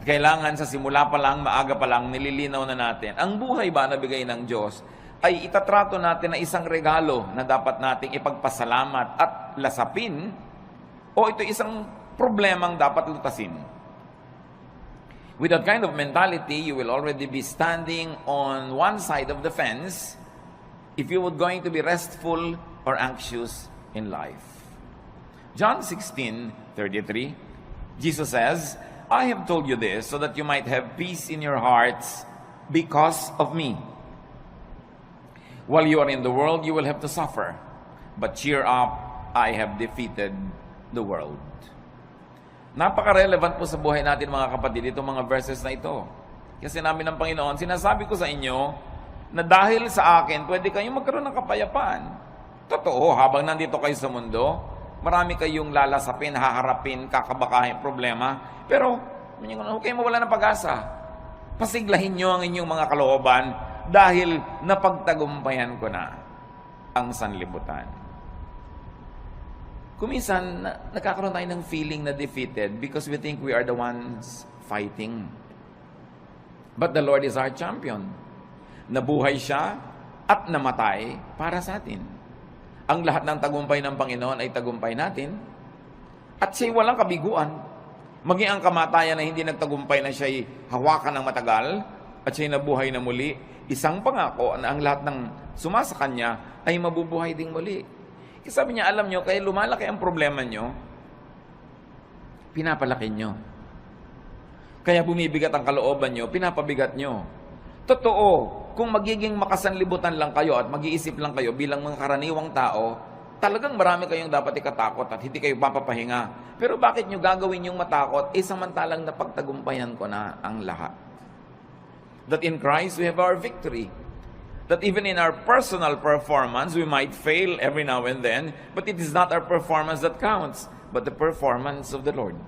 At kailangan sa simula pa lang, maaga pa lang, nililinaw na natin. Ang buhay ba na bigay ng Diyos ay itatrato natin na isang regalo na dapat nating ipagpasalamat at lasapin, o ito isang problemang dapat lutasin. With that kind of mentality, you will already be standing on one side of the fence if you were going to be restful or anxious in life. John 16:33, Jesus says, I have told you this so that you might have peace in your hearts because of me. While you are in the world, you will have to suffer. But cheer up, I have defeated the world. Napaka-relevant po sa buhay natin mga kapatid, itong mga verses na ito. Kasi namin ng Panginoon, sinasabi ko sa inyo na dahil sa akin, pwede kayong magkaroon ng kapayapaan. Totoo, habang nandito kayo sa mundo, marami kayong lalasapin, haharapin, kakabakahin, problema. Pero, huwag kayong mawala ng pag-asa. Pasiglahin nyo ang inyong mga kalooban dahil napagtagumpayan ko na ang sanlibutan. Kuminsan, nagkakaroon tayo ng feeling na defeated because we think we are the ones fighting. But the Lord is our champion. Nabuhay siya at namatay para sa atin. Ang lahat ng tagumpay ng Panginoon ay tagumpay natin. At siya'y walang kabiguan. Maging ang kamatayan na hindi nagtagumpay na siya'y hawakan ng matagal at siya'y nabuhay na muli, isang pangako na ang lahat ng sumasa kanya ay mabubuhay ding muli. Kasi sabi niya, alam nyo, kaya lumalaki ang problema nyo, pinapalaki nyo. Kaya bumibigat ang kalooban nyo, pinapabigat nyo. Totoo, kung magiging makasanlibutan lang kayo at mag-iisip lang kayo bilang mga karaniwang tao, talagang marami kayong dapat ikatakot at hindi kayo mapapahinga. Pero bakit nyo gagawin yung matakot? Samantalang napagtagumpayan ko na ang lahat. That in Christ we have our victory. That even in our personal performance, we might fail every now and then, but it is not our performance that counts, but the performance of the Lord.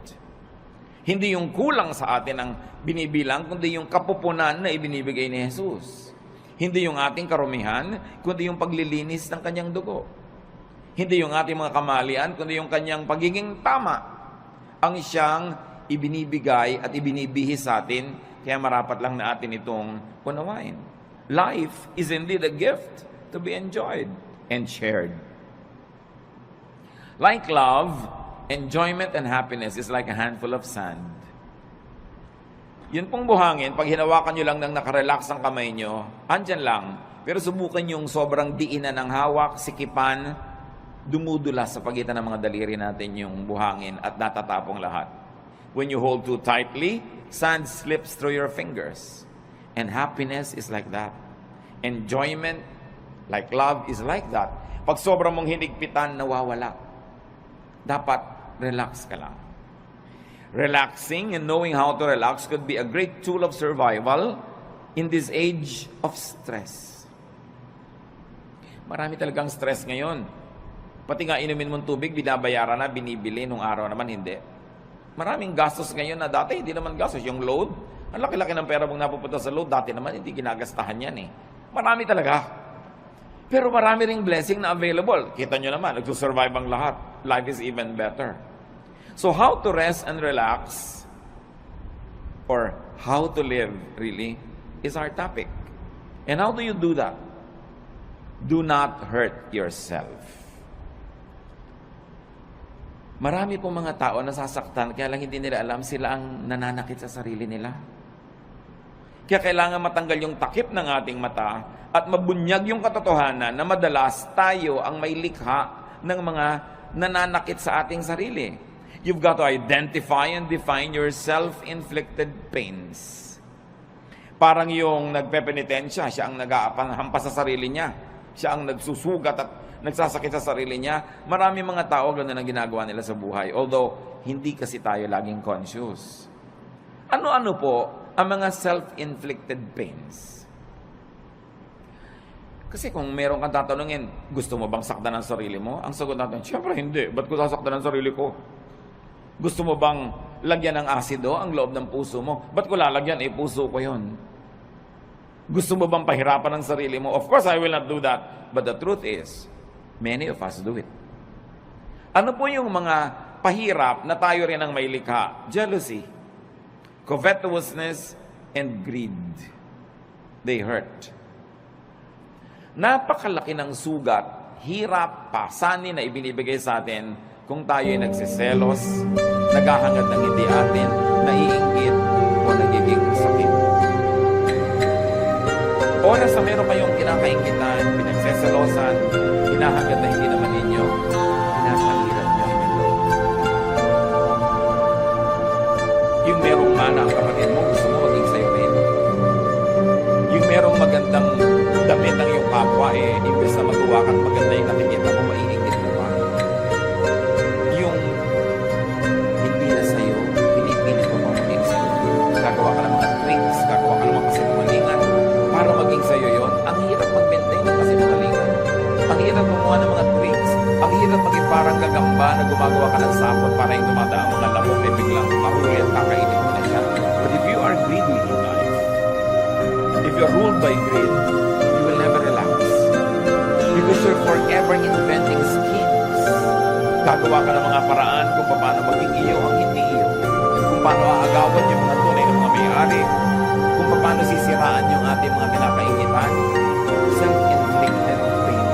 Hindi yung kulang sa atin ang binibilang, kundi yung kapupunan na ibinibigay ni Jesus. Hindi yung ating karumihan, kundi yung paglilinis ng kanyang dugo. Hindi yung ating mga kamalian, kundi yung kanyang pagiging tama. Ang siyang ibinibigay at ibinibihis sa atin, kaya marapat lang na atin itong unawain. Life is indeed a gift to be enjoyed and shared. Like love, enjoyment and happiness is like a handful of sand. Yun pong buhangin, pag hinawakan nyo lang ng nakarelax ang kamay nyo, andyan lang. Pero subukan yung sobrang diinan ng hawak, sikipan, dumudulas sa pagitan ng mga daliri natin yung buhangin at natatapong lahat. When you hold too tightly, sand slips through your fingers. And happiness is like that. Enjoyment, like love, is like that. Pag sobrang mong hinigpitan, nawawala. Dapat relax ka lang. Relaxing and knowing how to relax could be a great tool of survival in this age of stress. Marami talagang stress ngayon. Pati nga inumin mong tubig, binabayaran na, binibili, nung araw naman hindi. Maraming gastos ngayon na dati hindi naman gastos. Yung load, ang laki-laki ng pera mong napupunta sa load, dati naman hindi ginagastahan yan eh. Marami talaga. Pero marami ring blessing na available. Kita nyo naman, nagsusurvive ang lahat. Life is even better. So how to rest and relax, or how to live really, is our topic. And how do you do that? Do not hurt yourself. Marami pong mga tao nasasaktan, kaya lang hindi nila alam sila ang nananakit sa sarili nila. Kaya kailangan matanggal yung takip ng ating mata at mabunyag yung katotohanan na madalas tayo ang may likha ng mga nananakit sa ating sarili. You've got to identify and define your self-inflicted pains. Parang yung nagpepenitensya, siya ang nag-aapanhampas sa sarili niya. Siya ang nagsusugat at nagsasakit sa sarili niya. Marami mga tao ganun ang ginagawa nila sa buhay. Although, hindi kasi tayo laging conscious. Ano-ano po ang mga self-inflicted pains? Kasi kung meron kang tatanungin, gusto mo bang saktan ang sarili mo? Ang sagot natin, siyempre hindi. Ba't ko sasaktan ang sarili ko? Gusto mo bang lagyan ng asido ang loob ng puso mo? Ba't ko lalagyan? Puso ko yun. Gusto mo bang pahirapan ang sarili mo? Of course, I will not do that. But the truth is, many of us do it. Ano po yung mga pahirap na tayo rin ang may likha? Jealousy. covetousness, and greed. They hurt. Napakalaki ng sugat, hirap, pasanin na ibinibigay sa atin kung tayo ay nagsiselos, naghahangad ng hindi atin, naiinggit, o nagiging sakit. Oras na meron kayong kinakainggitan, pinagseselosan, hinahangad na hindi naman ninyo, napahirap nyo ito. Yung merong mana ang kapatid mo, gusto mo maging sa'yo rin. Yung merong magandang damit ng iyong kapwa, imbes na magawa ka at maganda yung nakikita mo, maiingit mo pa. Yung hindi na sa'yo, pinipilit mo pa maging sa'yo. Gagawa ka ng mga tricks, gagawa ka ng mga kasinungalingan para maging sa'yo yon. Ang hirap mag-maintain ng kasinungalingan. Ang hirap gumawa ng mga tricks. Ang hirap maging parang gagamba na gumagawa ka ng sapot para yung dumadaang mga lamok ay biglang mahuli at kakainin mo na siya. But if you are greedy in life, if you're ruled by greed, you will never relax. Because you're forever inventing schemes. Gagawa ka ng mga paraan kung paano maging iyo ang hindi iyo. Kung paano aagawan yung mga tunay ng mga may-ari. Kung paano sisiraan yung ating mga kinakaingitan. Self-inflicted pain.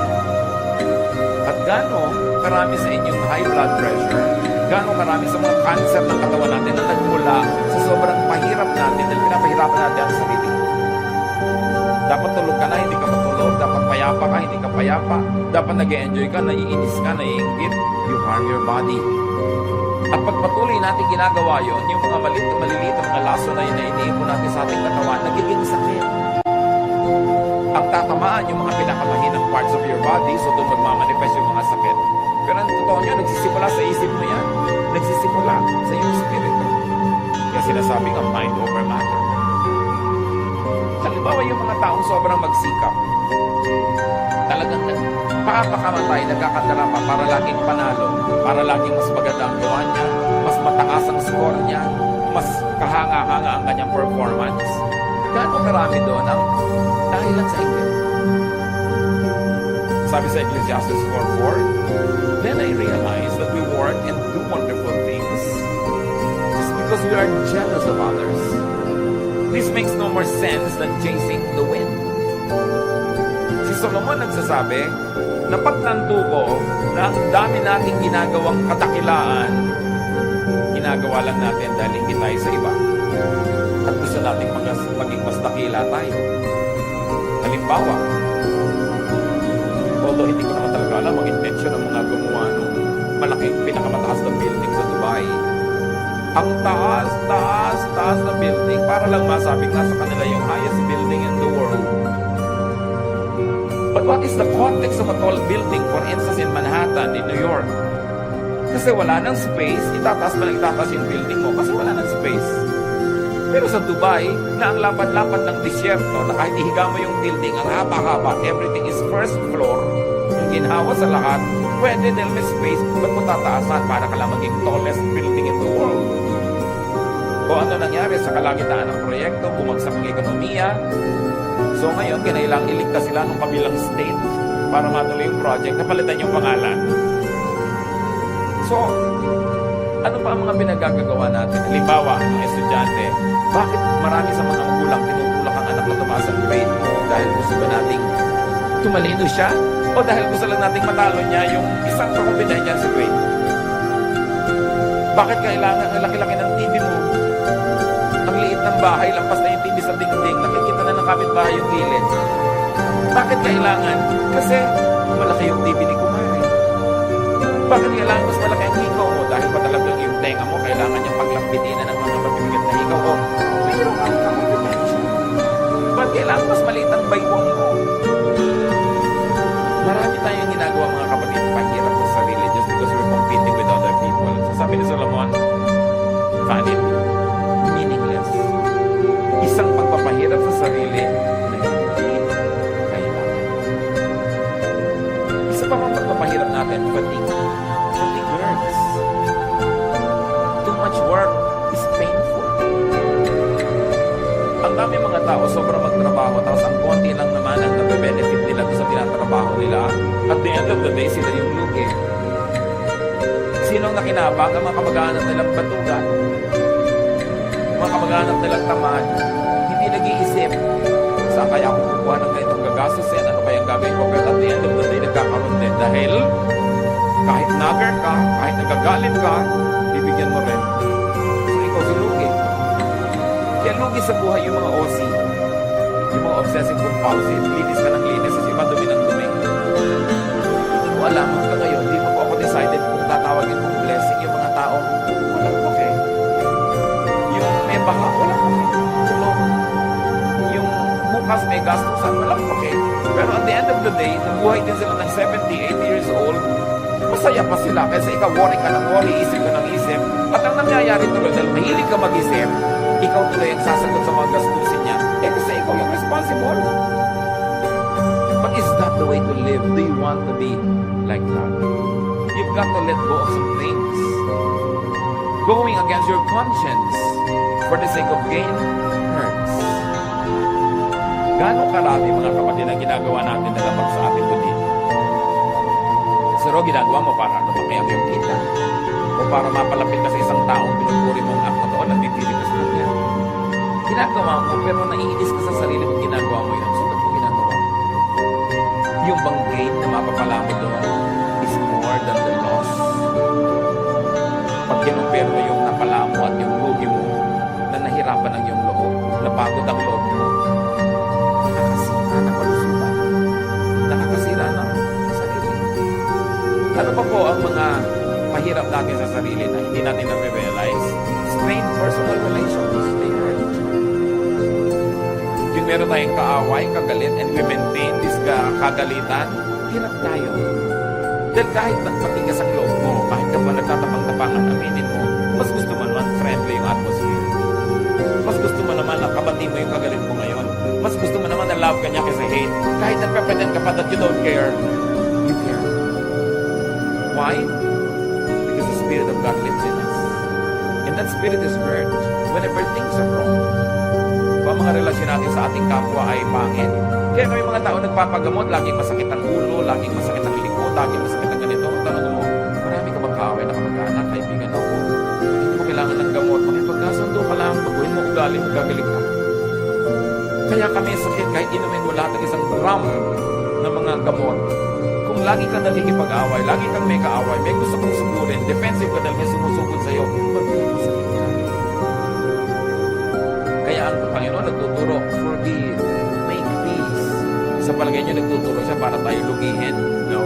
At gaano karami sa inyong high blood pressure, gaano karami sa mga cancer ng katawan natin na nagmula sa sobrang pahirap natin dahil pinapahirapan natin ang sarili. Dapat tulog ka na, hindi ka matulog. Dapat payapa ka, hindi ka payapa. Dapat nag-enjoy ka, naiinis ka, naiingit. You harm your body. At pagpatuloy natin ginagawa yon, yung mga maliliit na mga laso na yun na iniipon natin sa ating katawan, nagiging sakit. Ang tatamaan yung mga pinakamahinang parts of your body, so doon magmamanifest yung mga sakit. Pero ang totoo nyo, nagsisimula sa isip mo yan. Nagsisimula sa iyong spirito. Kaya sinasabi nga, mind over matter. Halimbawa yung mga taong sobrang magsikap, talagang nagpapakamatay, nagkakandara pa para laging panalo, para laging mas maganda ang gawa niya, mas mataas ang score niya, mas kahanga-hanga ang kanyang performance. Gaano karami doon ang dahil lang sa inyo? Sabi sa Ecclesiastes 4:4, then I realized that we work and do wonderful things just because we are jealous of others. This makes no more sense than chasing the wind. Si Solomon nagsasabi na pagtanto ko na ang dami nating ginagawang kadakilaan, ginagawa lang natin dahil hindi tayo sa iba. At gusto nating maging mas dakila tayo. Halimbawa, although hindi ko naman talaga alam ang intention ng mga gumawa ng malaking pinakamataas na building sa Dubai. Ang taas na building para lang masabing nasa kanila yung highest building in the world. But what is the context of a tall building, for instance, in Manhattan, in New York? Kasi wala nang space, itataas yung building mo kasi wala nang space. Pero sa Dubai, na ang lapad-lapad ng disyerto, na kahit ihiga mo yung building, ang haba-haba, everything is first floor, yung ginhawa sa lahat, pwede dahil may space, ba't mo tataasan para ka lang maging tallest building in the world? O ano nangyari sa kalagitaan ng proyekto, bumagsak ang ekonomiya. So ngayon, kinailang iligtas sila ng kabilang state para matuloy yung project, napalitan yung pangalan. So, ano pa ang mga pinagagagawa natin? Halimbawa, mga estudyante, bakit marami sa mga magulang tinutulak ang anak na tumaas ang grade? Dahil gusto ba nating tumalino siya? O dahil gusto lang nating matalo niya yung isang kakumpanya niya sa grade? Bakit kailangan ang laki-laki ng TV mo? Ang liit ng bahay, lampas na yung TV sa dingding, nakikita na ng kapitbahay yung gilid. Bakit kailangan? Kasi malaki yung TV ni Kumari. Bakit kailangan mas malaki ang hikaw mo? Dahil pa talagang yung tenga mo, kailangan niyang paglapitin na ng mga mabibigat na hikaw mo. Mayroon kang kakumpetensya. Bakit kailangan mas maliit ang baywang mo? Marami tayong ginagawa mga kapatid, pahirap sa sarili just because we're competing with other people. So sabi ni Solomon, valid, meaningless. Isang pagpapahirap sa sarili na hindi kailangan. Isa pa mang pagpapahirap natin, fatigue. Fatigue hurts. Too much work is painful. Ang dami mga tao sobrang magtrabaho tapos ang konti lang naman ang nabe-benefit nila sa tinatrabaho nila. At the end of the day, sila yung lugi. Sinong nakinabang ang mga kamag-anak nilang batugan? mga kamag-anak nilang tamad, hindi nag-iisip, saan kaya ako kukuha ng ganitong gagastusin, ano kaya ang gagawin ko, pero at the end of the day, nagkakaroon din. Dahil, kahit nagger ka, kahit nagagalit ka, bibigyan mo rin. So, ikaw si lugi. Kaya lugi sa buhay yung mga OC, yung mga obsessive compulsive, linis ka ng linis, sa iba dumi ng dumi. Hindi mo alam, hanggang ngayon, hindi mo po ako decided kung tatawagin kong blessing yung mga taong walang okay. Yung may baka, walang okay. Tulong. Yung bukas may gastusan, walang okay. Pero at the end of the day, nabuhay din sila ng 70, 80 years old, masaya pa sila. Kasi ikaw, worry ka ng worry, isip ka ng isip. At ang nangyayari tuloy, dahil mahilig ka mag-isip, ikaw tuloy ang sasagot sa mga gastusin niya. Eh kasi ikaw yung responsible. But is that the way to live? Do you want to be like that? You've got to let go of some things. Going against your conscience for the sake of gain hurts. Gano'ng karami mga kapatid ang ginagawa natin na labag sa ating budi? Pero ginagawa mo para lumakiyak yung kita. O para mapalapit ka sa isang taong pinupuri mong akto doon at titilig ka sa kanya. Ginagawa mo pero naiinis ka sa sarili mo ginagawa mo yun. So, ba't mo ginagawa mo? Yung bang gain na mapapala mo doon is more than the loss. Pag kinumpero mo yung napala mo at yung lugi mo na nahirapan ang iyong loob, napagod ang loob mo, nakakasira ng kalusugan. Nakakasira ng sarili. Ano pa po ang mga mahirap natin sa sarili na hindi natin na-realize? Strained personal relations. They hurt. Yung meron tayong kaaway, kagalit, and we maintain this kagalitan, hirap tayo. Dahil kahit nagpatigas ang loob mo, kahit ka pa nagtatapang-tapangan, aminin mo, mas gusto mo naman friendly yung atmosphere. Mas gusto mo naman na kabati mo yung kagalit mo ngayon. Mas gusto mo naman na love ka niya kaysa hate. Kahit nagpapretend ka pa that you don't care, you care. Why? Because the Spirit of God lives in us. And that Spirit is hurt whenever things are wrong. Kung ang mga relasyon natin sa ating kapwa ay pangit, kaya kami mga tao nagpapagamot, laging masakit ang ulo, laging masakit ang likod, laging masakit ang ganito. Tanong mo, marami ka bang kaaway na kamag-anak, kaibigan ako? Hindi mo kailangan ng gamot. Makipagkasundo ka lang, baguhin mo ugali, magagaling ka. Kaya kami sakit, kahit inumin mo lahat ng isang gram ng mga gamot. Kung lagi kang nakikipag-away, lagi kang may kaaway, may gusto kong sugurin, defensive ka dahil may sumusugod sa'yo, magkakasakit ka. Kaya ang Panginoon nagtuturo, forgive, make peace. Sa palagay niyo, nagtuturo siya para tayo lugihin? No.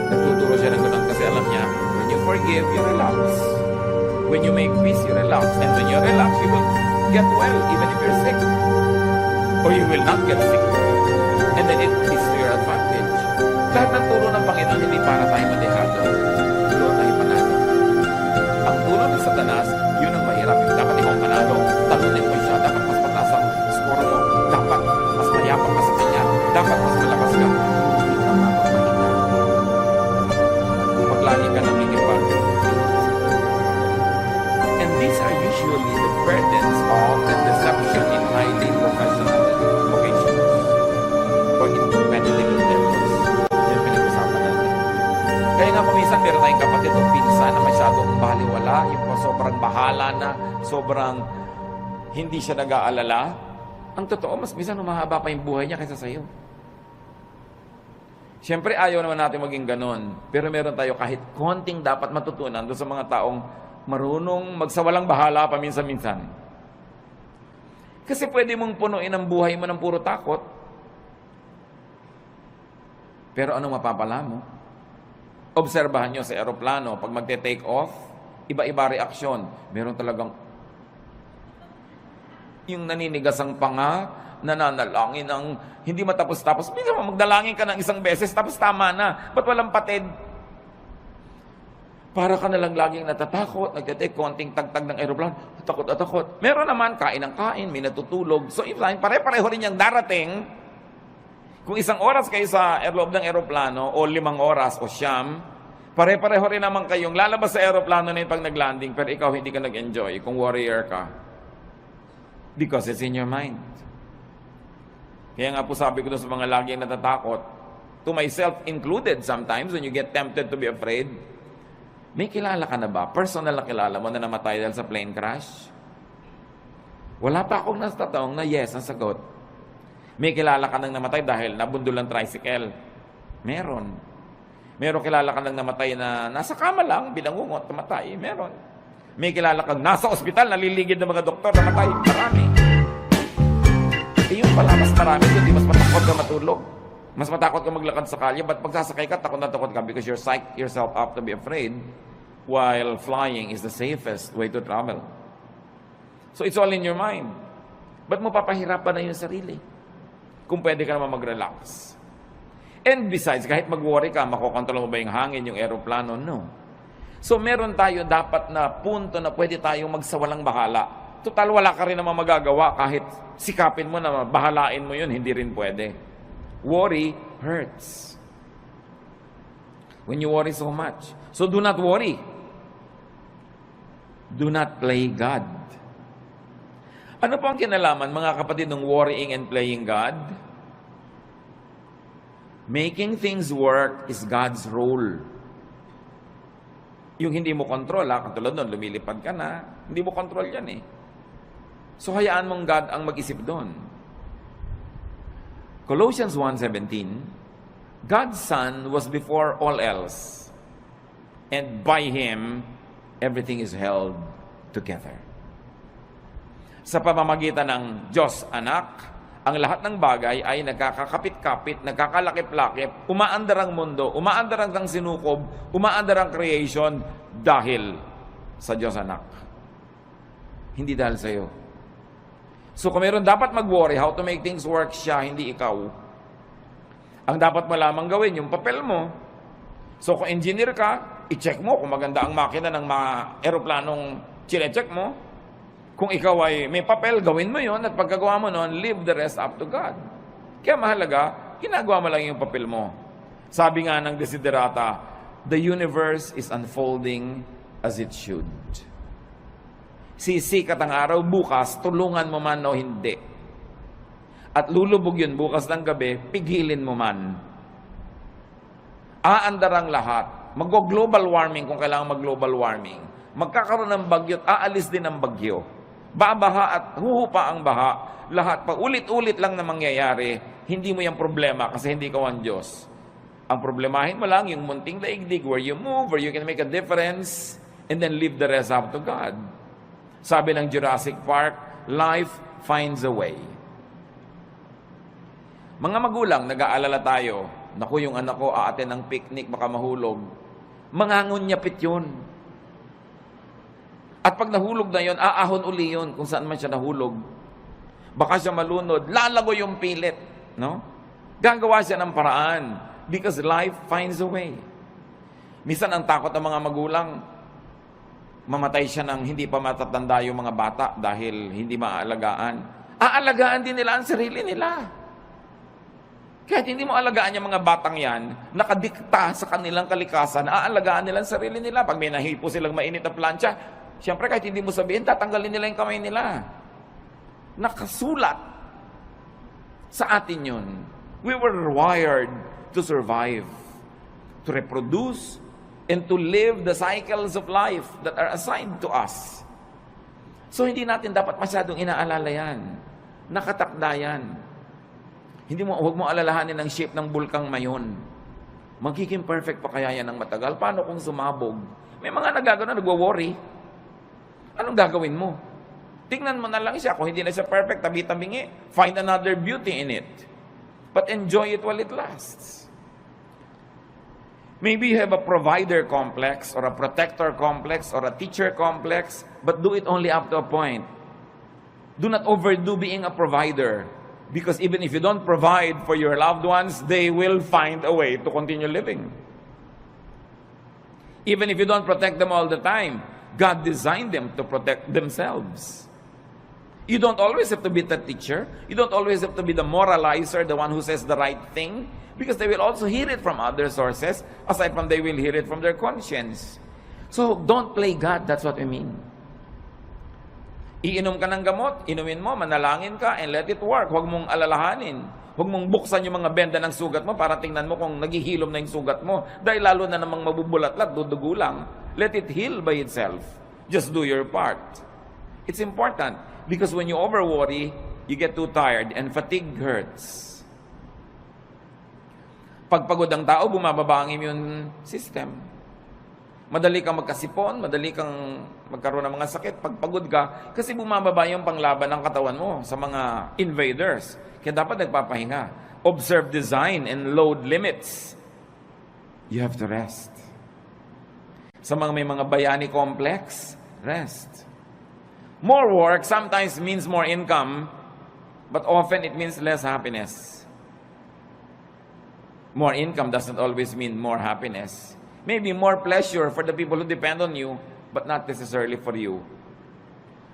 Nagtuturo siya ng ganun kasi alam niya, when you forgive, you relax. When you make peace, you relax. And when you relax, you will get well, even if you're sick. Or you will not get sick. And then it is to your advantage. Lahat ng turo ng Panginoon, hindi para tayo madehado. Doon tayo panalo. Ang turo ng Satanas, yun ang mahirap. Dapat ikaw panalo. Talunin mo siya. Dapat mas mataas ang score mo. Dapat mas mayapang ka sa kanya. Dapat mas malakas ka. Hindi ka mapagpahinga. Pag lagi ka nakikipag. And these are usually the burdens of the deception in highly professional vocations or in competitive endeavors. Yan pinag-usapan natin. Kaya nga paminsan meron tayong kapatid o pinsan na masyadong baliwala, yung sobrang bahala na, sobrang hindi siya nag-aalala. Ang totoo, mas minsan humahaba pa yung buhay niya kaysa sa'yo. Siyempre, ayaw naman natin maging ganon. Pero meron tayo kahit konting dapat matutunan doon sa mga taong marunong magsawalang bahala paminsan-minsan. Kasi pwede mong punuin ang buhay mo ng puro takot. Pero anong mapapala mo? Obserbahan nyo sa aeroplano, pag magte-take off, iba-iba reaksyon. Meron talagang yung naninigas ang panga, nananalangin ng hindi matapos-tapos. Minsan magdalangin ka ng isang beses, tapos tama na. Ba't walang patid? Para ka nalang laging natatakot, nagtitake konting tagtag ng aeroplano, takot at takot. Meron naman, kain ng kain, may natutulog. So, if pare-pareho rin yung darating, kung isang oras kayo sa loob ng aeroplano, o 5 oras, o siyam, pare-pareho rin naman kayong lalabas sa aeroplano na yung pag nag-landing, pero ikaw hindi ka nag-enjoy kung warrior ka. Because it's in your mind. Kaya nga po sabi ko doon sa mga laging natatakot, to myself included sometimes, when you get tempted to be afraid, may kilala ka na ba? Personal na kilala mo na namatay dahil sa plane crash? Wala pa akong nastatong na yes ang sagot. May kilala ka nang namatay dahil nabundol ng tricycle. Meron. Meron kilala ka nang namatay na nasa kama lang, binangungot, namatay. Meron. May kilala kang nasa ospital, naliligid ng mga doktor, namatay. Marami. Yung pala, mas marami, hindi mas matakot ka matulog. Mas matakot ka maglakad sa kalye, but pag sasakay ka, takot na takot ka because you're psyched yourself up to be afraid while flying is the safest way to travel. So it's all in your mind. Ba't mo papahirapan na yung sarili? Kung pwede ka naman mag-relax. And besides, kahit mag-worry ka, makokontrol mo ba yung hangin, yung aeroplano? No. So meron tayo dapat na punto na pwede tayong magsawalang bahala. Total, wala ka rin naman magagawa kahit sikapin mo na bahalain mo yun, hindi rin pwede. Worry hurts. When you worry so much. So do not worry. Do not play God. Ano po ang kinalaman, mga kapatid, ng worrying and playing God? Making things work is God's role. Yung hindi mo control, katulad nun, lumilipad ka na, hindi mo control yan eh. So hayaan mong God ang mag-isip doon. Colossians 1:17, God's Son was before all else, and by Him, everything is held together. Sa pamamagitan ng Diyos Anak, ang lahat ng bagay ay nagkakakapit-kapit, nagkakalakip-lakip, umaandar ang mundo, umaandar ang sinukob, umaandar ang creation dahil sa Diyos Anak. Hindi dahil sa iyo. So kung meron dapat mag-worry, how to make things work, siya, hindi ikaw. Ang dapat mo lamang gawin, yung papel mo. So kung engineer ka, i-check mo kung maganda ang makina ng mga aeroplanong chine-check mo. Kung ikaw ay may papel, gawin mo yon at pagkagawa mo noon, leave the rest up to God. Kaya mahalaga, ginagawa mo lang yung papel mo. Sabi nga ng Desiderata, the universe is unfolding as it should. Sisikat ang araw bukas, tulungan mo man o hindi. At lulubog yun bukas ng gabi, pigilin mo man. Aandar ang lahat. Mag-global warming kung kailangan mag-global warming. Magkakaroon ng bagyo at aalis din ang bagyo. Babaha at huhupa ang baha. Lahat pa ulit-ulit lang na mangyayari. Hindi mo yung problema kasi hindi ka ang Diyos. Ang problemahin mo lang yung munting daigdig where you move, where you can make a difference, and then leave the rest up to God. Sabi ng Jurassic Park, life finds a way. Mga magulang, nag-aalala tayo, naku, yung anak ko aaten ng picnic, baka mahulog. Mangangunyapit yun. At pag nahulog na yun, aahon uli yun kung saan man siya nahulog. Baka siya malunod, lalago yung pilit. No? Gagawa siya ng paraan because life finds a way. Minsan ang takot ng mga magulang, mamatay siya ng hindi pa matatanda yung mga bata dahil hindi maaalagaan. Aalagaan din nila ang sarili nila. Kahit hindi mo alagaan yung mga batang yan, nakadikta sa kanilang kalikasan, aalagaan nila ang sarili nila. Pag may nahipo silang mainit na plancha, siyempre kahit hindi mo sabihin, tatanggalin nila yung kamay nila. Nakasulat sa atin yun. We were wired to survive, to reproduce, and to live the cycles of life that are assigned to us. So hindi natin dapat masyadong inaalala yan. Nakatakda yan. Huwag mo alalahanin ang shape ng bulkang mayon. Magiging perfect pa kaya yan ng matagal? Paano kung sumabog? May mga nagagano, nagwo-worry. Anong gagawin mo? Tingnan mo na lang siya. Kung hindi na siya perfect, tabi-tabingi, find another beauty in it. But enjoy it while it lasts. Maybe you have a provider complex, or a protector complex, or a teacher complex, but do it only up to a point. Do not overdo being a provider. Because even if you don't provide for your loved ones, they will find a way to continue living. Even if you don't protect them all the time, God designed them to protect themselves. You don't always have to be the teacher. You don't always have to be the moralizer, the one who says the right thing. Because they will also hear it from other sources, aside from they will hear it from their conscience. So don't play God, that's what we mean. Iinom ka ng gamot, inumin mo, manalangin ka, and let it work. Huwag mong alalahanin. Huwag mong buksan yung mga benda ng sugat mo para tingnan mo kung naghihilom na yung sugat mo. Dahil lalo na namang mabubulat-lat, dudugo lang. Let it heal by itself. Just do your part. It's important. Because when you over-worry, you get too tired and fatigue hurts. Pag pagod ang tao, bumababa ang immune system. Madali kang magkasipon, madali kang magkaroon ng mga sakit pag pagod ka kasi bumababa yung panglaban ng katawan mo sa mga invaders. Kaya dapat nagpapahinga. Observe design and load limits. You have to rest. Sa mga may mga bayani complex, rest. More work sometimes means more income, but often it means less happiness. More income doesn't always mean more happiness. Maybe more pleasure for the people who depend on you, but not necessarily for you.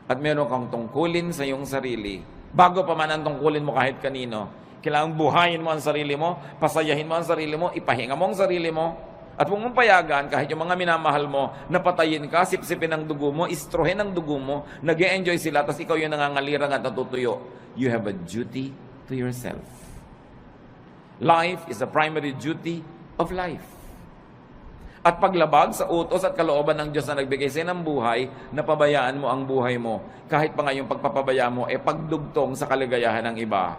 At meron kang tungkulin sa iyong sarili. Bago pa man ang tungkulin mo kahit kanino, kailangang buhayin mo ang sarili mo, pasayahin mo ang sarili mo, ipahinga mo ang sarili mo, at huwag mong payagan kahit yung mga minamahal mo, napatayin ka, sipsipin ang dugo mo, istrohin ang dugo mo, nag-e-enjoy sila, tapos ikaw yung nangangalirang at natutuyo. You have a duty to yourself. Life is a primary duty of life. At paglabag sa utos at kalooban ng Diyos na nagbigay sa ng buhay, napabayaan mo ang buhay mo. Kahit pa nga yung pagpapabaya mo, pagdugtong sa kaligayahan ng iba.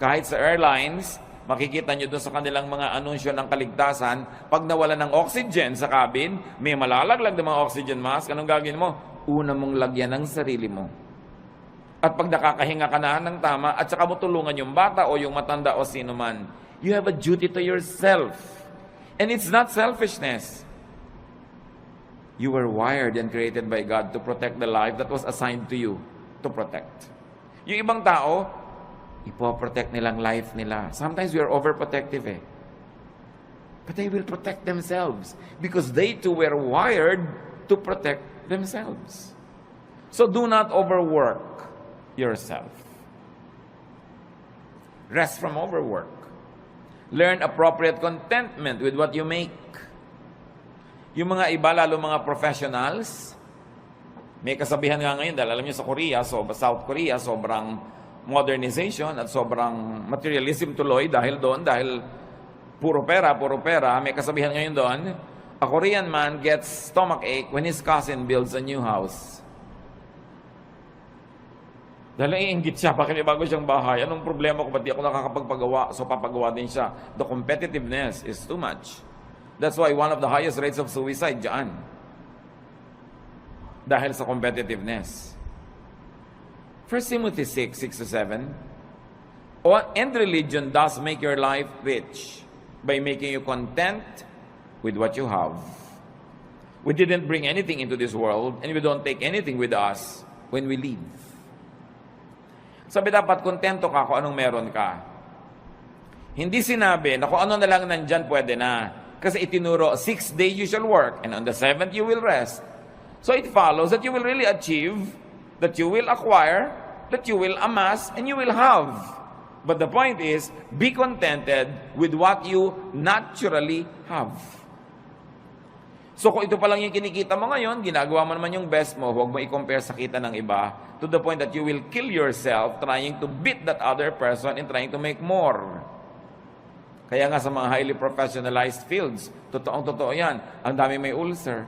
Kahit sa airlines, makikita nyo doon sa kanilang mga anunsyo ng kaligtasan, pag nawala ng oxygen sa cabin, may malalaglag ng mga oxygen mask, anong gagawin mo? Una mong lagyan ng sarili mo. At pag nakakahinga ka na ng tama, at saka mo tulungan yung bata o yung matanda o sino man, you have a duty to yourself. And it's not selfishness. You were wired and created by God to protect the life that was assigned to you to protect. Yung ibang tao, ipoprotect nilang life nila. Sometimes we are overprotective But they will protect themselves because they too were wired to protect themselves. So do not overwork yourself. Rest from overwork. Learn appropriate contentment with what you make. Yung mga iba, lalo mga professionals, may kasabihan nga ngayon, dahil alam niyo sa Korea, South Korea, sobrang modernization at sobrang materialism tuloy dahil puro pera, may kasabihan ngayon doon, a Korean man gets stomachache when his cousin builds a new house. Dahil iinggit siya, bakit may bago siyang bahay? Anong problema ko? Ba't di ako nakakapagpagawa? So papagawa din siya. The competitiveness is too much. That's why one of the highest rates of suicide dyan. Dahil sa competitiveness. 1 Timothy 6:6-7, and religion does make your life rich by making you content with what you have. We didn't bring anything into this world and we don't take anything with us when we leave. Sabi dapat kontento ka kung anong meron ka. Hindi sinabi na kung ano na lang nandyan pwede na. Kasi itinuro, 6 days you shall work and on the 7th you will rest. So it follows that you will really achieve, that you will acquire, that you will amass, and you will have. But the point is, be contented with what you naturally have. So kung ito pa lang yung kinikita mo ngayon, ginagawa mo naman yung best mo, huwag mo i-compare sa kita ng iba to the point that you will kill yourself trying to beat that other person and trying to make more. Kaya nga sa mga highly professionalized fields, totoong-totoo yan, ang daming may ulcer,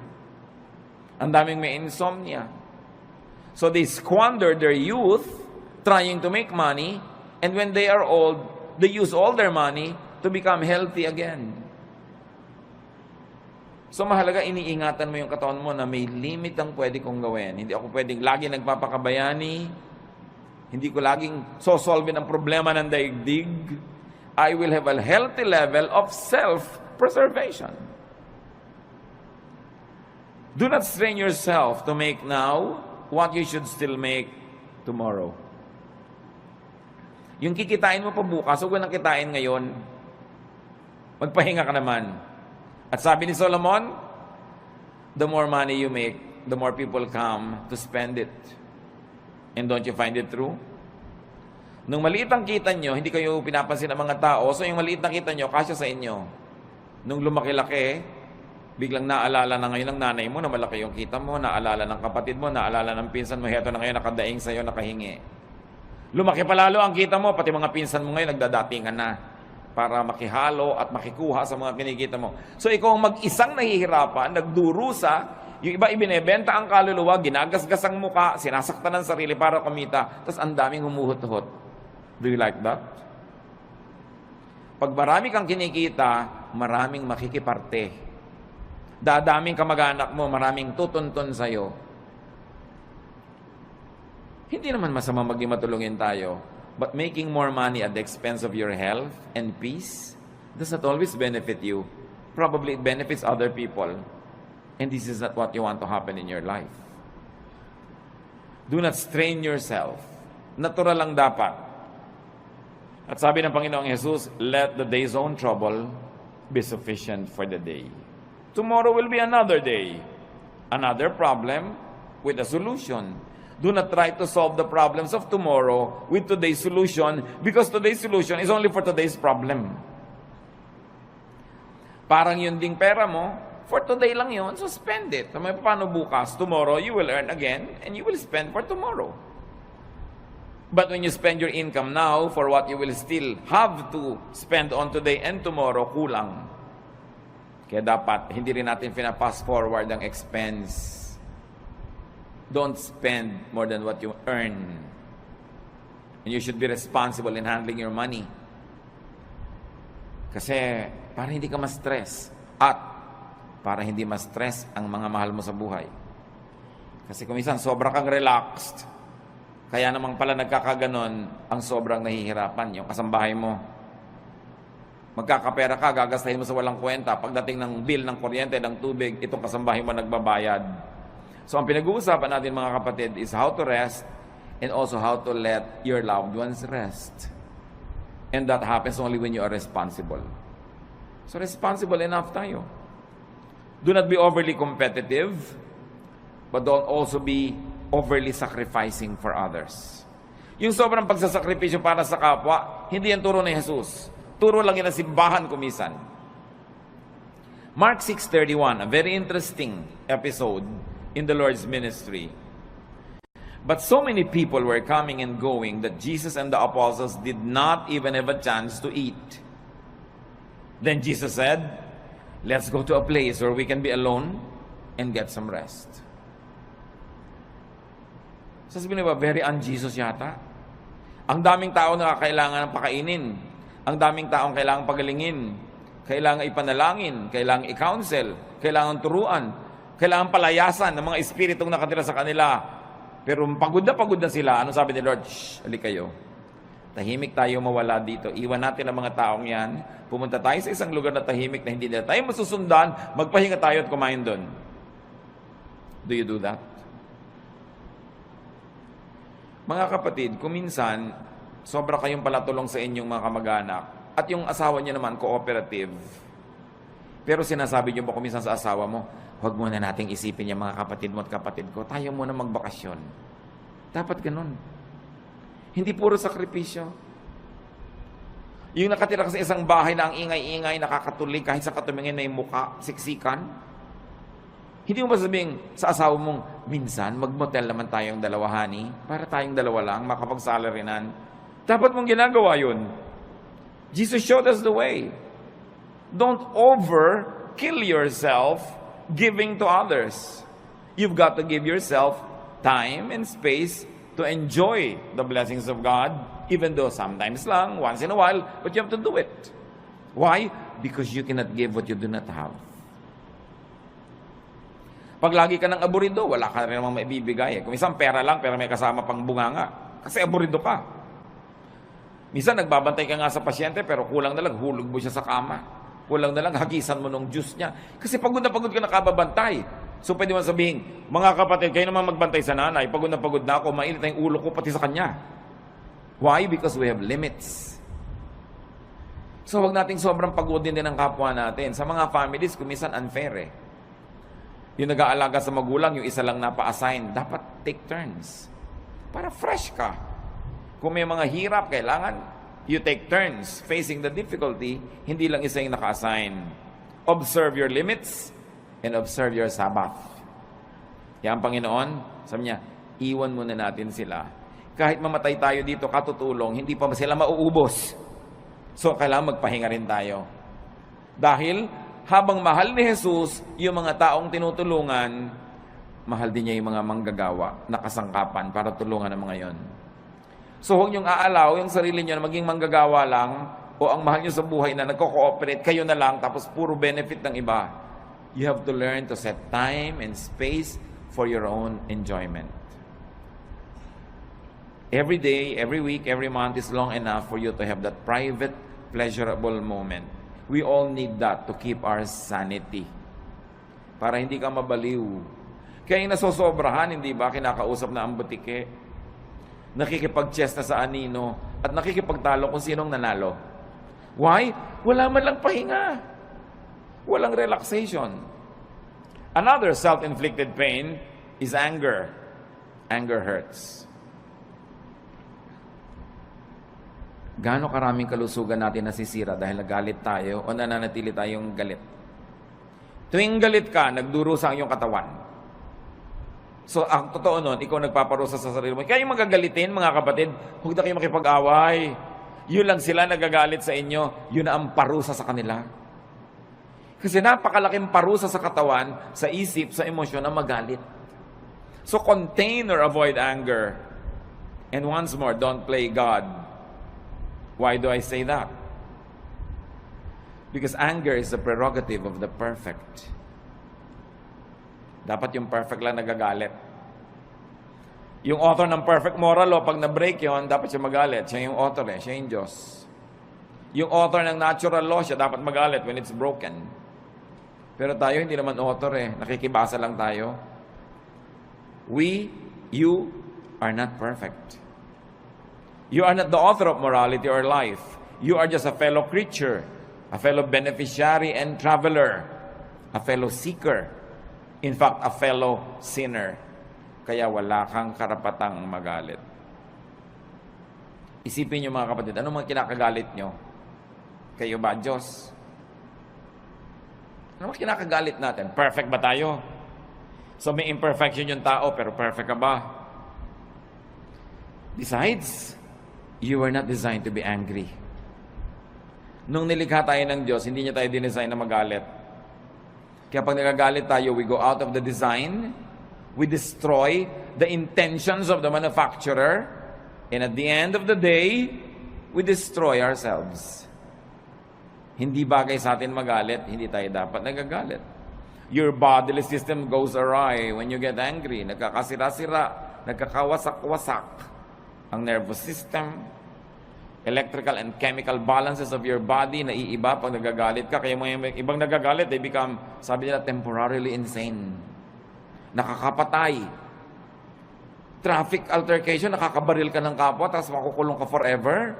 ang daming may insomnia. So they squander their youth trying to make money, and when they are old, they use all their money to become healthy again. So mahalaga, iniingatan mo yung katawan mo na may limit ang pwede kong gawin. Hindi ako pwedeng lagi nagpapakabayani. Hindi ko laging sosolvin ang problema ng daigdig. I will have a healthy level of self-preservation. Do not strain yourself to make now what you should still make tomorrow. Yung kikitain mo pa bukas, huwag nang kitain ngayon. Magpahinga ka naman. At sabi ni Solomon, the more money you make, the more people come to spend it. And don't you find it true? Nung maliit ang kita nyo, hindi kayo pinapansin ng mga tao, so yung maliit na kita nyo, kasya sa inyo. Nung lumaki-laki, biglang naalala na ngayon ng nanay mo na malaki yung kita mo, naalala ng kapatid mo, naalala ng pinsan mo, heto na ngayon nakadaing sa'yo, nakahingi. Lumaki palalo ang kita mo, pati mga pinsan mo ngayon nagdadatingan na para makihalo at makikuha sa mga kinikita mo. So ikaw ang mag-isang nahihirapan, nagdurusa, Yung iba ibinebenta ang kaluluwa, ginagasgas ang muka, sinasaktan ang sarili para kumita, tapos ang daming humuhot-hot. Do you like that? Pag marami kang kinikita, maraming makikiparte. Dadaming kamag-anak mo, maraming tutuntun sa'yo. Hindi naman masama maging matulungin tayo, but making more money at the expense of your health and peace does not always benefit you. Probably it benefits other people. And this is not what you want to happen in your life. Do not strain yourself. Natural lang dapat. At sabi ng Panginoong Jesus, let the day's own trouble be sufficient for the day. Tomorrow will be another day. Another problem with a solution. Do not try to solve the problems of tomorrow with today's solution because today's solution is only for today's problem. Parang yun ding pera mo, for today lang yun, so spend it. So, paano bukas? Tomorrow, you will earn again and you will spend for tomorrow. But when you spend your income now for what you will still have to spend on today and tomorrow, kulang. Kaya dapat, hindi rin natin fast forward ang expense. Don't spend more than what you earn. And you should be responsible in handling your money. Kasi, para hindi ka ma-stress. At, para hindi ma-stress ang mga mahal mo sa buhay. Kasi kung minsan, sobra kang relaxed. Kaya namang pala nagkakaganon, ang sobrang nahihirapan, yung kasambahay mo. Magkakapera ka, gagastahin mo sa walang kwenta. Pagdating ng bill ng kuryente, ng tubig, itong kasambahay mo nagbabayad. So ang pinag-uusapan natin mga kapatid is how to rest and also how to let your loved ones rest. And that happens only when you are responsible. So responsible enough tayo. Do not be overly competitive, but don't also be overly sacrificing for others. Yung sobrang pagsasakripisyo para sa kapwa, hindi yan turo ni Jesus. Turo lang yan ang simbahan kumisan. Mark 6:31, a very interesting episode in the Lord's ministry. But so many people were coming and going that Jesus and the apostles did not even have a chance to eat. Then Jesus said, let's go to a place where we can be alone and get some rest. Sasabihin ba, very un-Jesus yata? Ang daming tao na kailangan ng pakainin. Ang daming taong kailangan pagalingin. Kailangan ipanalangin. Kailangan i-counsel. Kailangan turuan. Kailangan palayasan ng mga espiritong nakatira sa kanila. Pero pagod na sila. Ano sabi ni Lord? Shh, halik kayo. Tahimik tayo mawala dito. Iwan natin ang mga taong yan. Pumunta tayo sa isang lugar na tahimik na hindi nila tayo masusundan. Magpahinga tayo at kumain doon. Do you do that? Mga kapatid, kung minsan, sobra kayong palatulong sa inyong mga kamag-anak at yung asawa niya naman, cooperative. Pero sinasabi niyo ba kung minsan sa asawa mo, huwag muna nating isipin yung mga kapatid mo at kapatid ko, tayo muna magbakasyon. Dapat ganun. Hindi puro sakripisyo. Yung nakatira ka sa isang bahay na ang ingay-ingay, nakakatulig, kahit sa katumingin na yung muka, siksikan, hindi mo masabing sa asawa mong, minsan, mag-motel naman tayong dalawa, honey, para tayong dalawa lang, makapag-salarinan. Dapat mong ginagawa yun. Jesus showed us the way. Don't kill yourself giving to others. You've got to give yourself time and space to enjoy the blessings of God, even though sometimes lang, once in a while, but you have to do it. Why? Because you cannot give what you do not have. Pag lagi ka ng aburido, wala ka rin namang maibibigay. Kung isang pera lang, pero may kasama pang bunganga. Kasi aburido ka. Minsan, nagbabantay ka nga sa pasyente, pero kulang na lang, hulog mo siya sa kama. Kulang na lang, hagisan mo ng juice niya. Kasi pagod na pagod ka nakababantay. So, pwede mo sabihin, mga kapatid, kayo naman magbantay sa nanay. Pagod na ako, mainit na yung ulo ko pati sa kanya. Why? Because we have limits. So, wag nating sobrang pagodin din ang kapwa natin. Sa mga families, kumisan unfair eh. Yung nag-aalaga sa magulang, yung isa lang napa-assign, dapat take turns. Para fresh ka. Kung may mga hirap, kailangan you take turns facing the difficulty, hindi lang isa yung naka-assign. Observe your limits and observe your Sabbath. Yan, Panginoon, sabi niya, iwan muna natin sila. Kahit mamatay tayo dito, katutulong, hindi pa sila mauubos. So, kailangan magpahinga rin tayo. Dahil, habang mahal ni Jesus yung mga taong tinutulungan, mahal din niya yung mga manggagawa na kasangkapan para tulungan ang mga yon. So huwag niyong aalaw yung sarili niyo na maging manggagawa lang o ang mahal niyo sa buhay na nagko-cooperate, kayo na lang, tapos puro benefit ng iba. You have to learn to set time and space for your own enjoyment. Every day, every week, every month is long enough for you to have that private, pleasurable moment. We all need that to keep our sanity. Para hindi ka mabaliw. Kaya yung nasosobrahan, hindi ba, kinakausap na ang butike, nakikipag-chess na sa anino, at nakikipagtalo kung sinong nanalo. Why? Wala man lang pahinga. Walang relaxation. Another self-inflicted pain is anger. Anger hurts. Gaano karaming kalusugan natin nasisira dahil nagalit tayo o nananatili tayong galit? Tuwing galit ka, nagdurusa ang iyong katawan. So, ang totoo nun, ikaw nagpaparusa sa sarili mo. Kaya yung magagalitin, mga kapatid, huwag na kayo makipag-away. Yun lang sila nagagalit sa inyo, yun na ang parusa sa kanila. Kasi napakalaking parusa sa katawan, sa isip, sa emosyon na magalit. So, contain or avoid anger. And once more, don't play God. Why do I say that? Because anger is the prerogative of the perfect. Dapat yung perfect lang nagagalit. Yung author ng perfect moral law, pag na-break yun, dapat siya magalit. Siya yung author siya yung Diyos. Yung author ng natural law, siya dapat magalit when it's broken. Pero tayo, hindi naman author nakikibasa lang tayo. You are not perfect. You are not the author of morality or life. You are just a fellow creature, a fellow beneficiary and traveler, a fellow seeker, in fact, a fellow sinner. Kaya wala kang karapatang magalit. Isipin niyo mga kapatid, ano mga kinakagalit niyo? Kayo ba, Diyos? Ano mga kinakagalit natin? Perfect ba tayo? So may imperfection yung tao, pero perfect ka ba? Besides, you were not designed to be angry. Nung nilikha tayo ng Diyos, hindi niya tayo dinesign na magalit. Kaya pag nagagalit tayo, we go out of the design, we destroy the intentions of the manufacturer, and at the end of the day, we destroy ourselves. Hindi bagay sa atin magalit, hindi tayo dapat nagagalit. Your bodily system goes awry when you get angry. Nagkakasira-sira, nagkakawasak-wasak ang nervous system, electrical and chemical balances of your body naiiba pag nagagalit ka. Kaya mga ibang nagagalit, they become, sabi nila, temporarily insane. Nakakapatay. Traffic altercation, nakakabaril ka ng kapwa, tapos makukulong ka forever.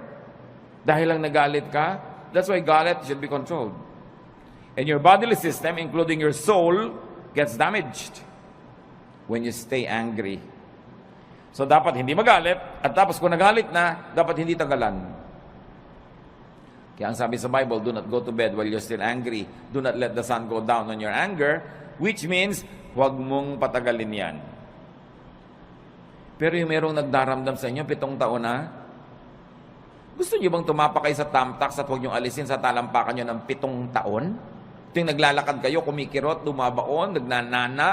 Dahil lang nagalit ka. That's why galit should be controlled. And your bodily system, including your soul, gets damaged when you stay angry. So dapat hindi magalit, at tapos kung nagalit na, dapat hindi tagalan. Kaya ang sabi sa Bible, do not go to bed while you're still angry. Do not let the sun go down on your anger, which means, huwag mong patagalin yan. Pero yung merong nagdaramdam sa inyo, 7 taon na, gusto niyo bang tumapa kayo sa tamtax at huwag niyong alisin sa talampakan niyo ng 7 taon? Ito yung naglalakad kayo, kumikirot, lumabaon, nagnanana.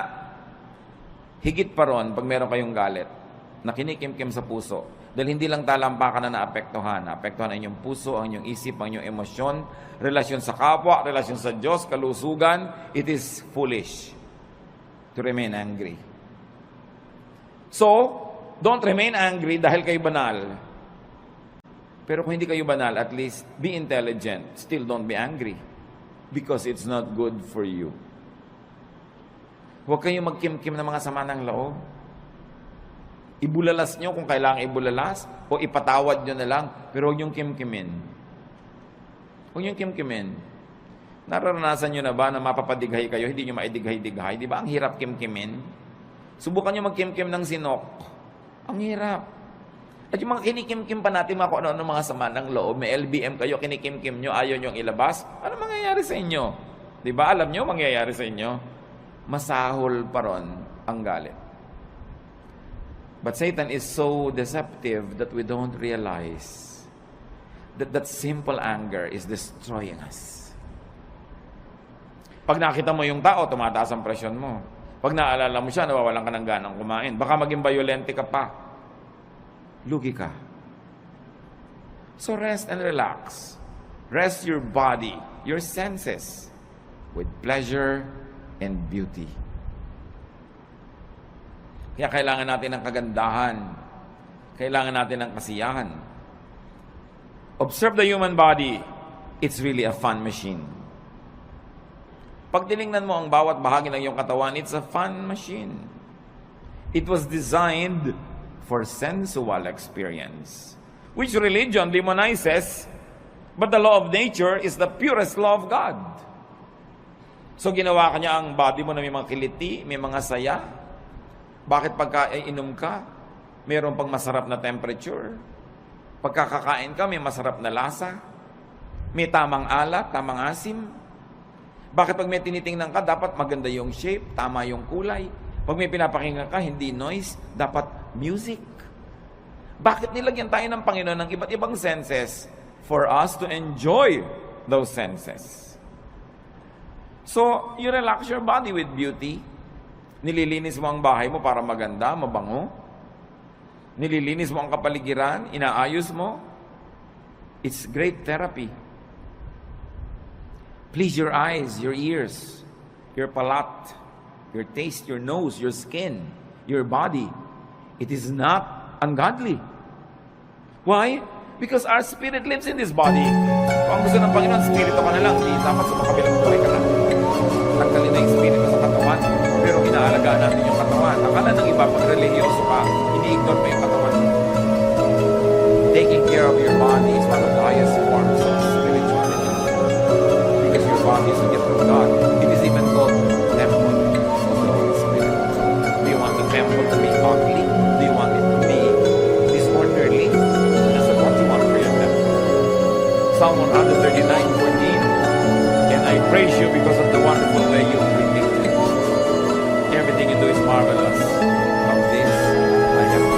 Higit pa ron pag meron kayong galit na kinikimkim sa puso. Dahil hindi lang talampakan na naapektuhan. Naapektuhan ang inyong puso, ang inyong isip, ang inyong emosyon, relasyon sa kapwa, relasyon sa Diyos, kalusugan. It is foolish to remain angry. So, don't remain angry dahil kayo banal. Pero kung hindi kayo banal, at least be intelligent. Still don't be angry. Because it's not good for you. Huwag kayong magkimkim ng mga sama ng loob. Ibulalas nyo kung kailangan ibulalas, o ipatawad nyo na lang, pero huwag niyong kimkimin. Huwag niyong kimkimin. Nararanasan nyo na ba na mapapadighay kayo, hindi nyo maidighay-dighay? Di ba ang hirap kimkimin? Subukan nyo magkimkim ng sinok. Ang hirap. At yung mga kinikimkim pa natin, mga kung ano mga sama ng loob, may LBM kayo, kinikimkim nyo, ayaw nyo ilabas, ano mangyayari sa inyo? Di ba? Alam nyo mangyayari sa inyo? Masahol pa ron ang galit. But Satan is so deceptive that we don't realize that simple anger is destroying us. Pag nakita mo yung tao, tumataas ang presyon mo. Pag naalala mo siya, nawawalan ka ng ganang kumain. Baka maging violente ka pa. Lugi ka. So rest and relax. Rest your body, your senses, with pleasure and beauty. Kaya kailangan natin ng kagandahan. Kailangan natin ng kasiyahan. Observe the human body. It's really a fun machine. Pag tinignan mo ang bawat bahagi ng iyong katawan, it's a fun machine. It was designed for sensual experience, which religion demonizes, but the law of nature is the purest law of God. So ginawa ka niya ang body mo na may mga kiliti, may mga saya. Bakit pagka inom ka, mayroon pang masarap na temperature? Pagkakakain ka, may masarap na lasa? May tamang alat, tamang asim? Bakit pag may tinitingnan ka, dapat maganda yung shape, tama yung kulay? Pag may pinapakinggan ka, hindi noise, dapat music. Bakit nilagyan tayo ng Panginoon ng iba't ibang senses? For us to enjoy those senses. So, you relax your body with beauty. Nililinis mo ang bahay mo para maganda, mabango. Nililinis mo ang kapaligiran, inaayos mo. It's great therapy. Please your eyes, your ears, your palate, your taste, your nose, your skin, your body. It is not ungodly. Why? Because our spirit lives in this body. Kung ang gusto ng Panginoon, spirito ka na lang. Hindi dapat sa makabilang buhay ka lang. Tanggalin na yung spirito sa katawan. Pero inaalagaan natin yung katawan. Akala ng iba, pag religyoso ka, ini-ignore mo yung katawan. Taking care of your body is one of the highest forms of spirituality. Because your body is a gift from God. It is even called temple of the Holy Spirit. Do you want the temple to be ugly? Do you want it to be disorderly? That's what you want for your temple. Psalm 139:14. And I praise you because of the wonderful way you created. Everything you do is marvelous. Of this, I have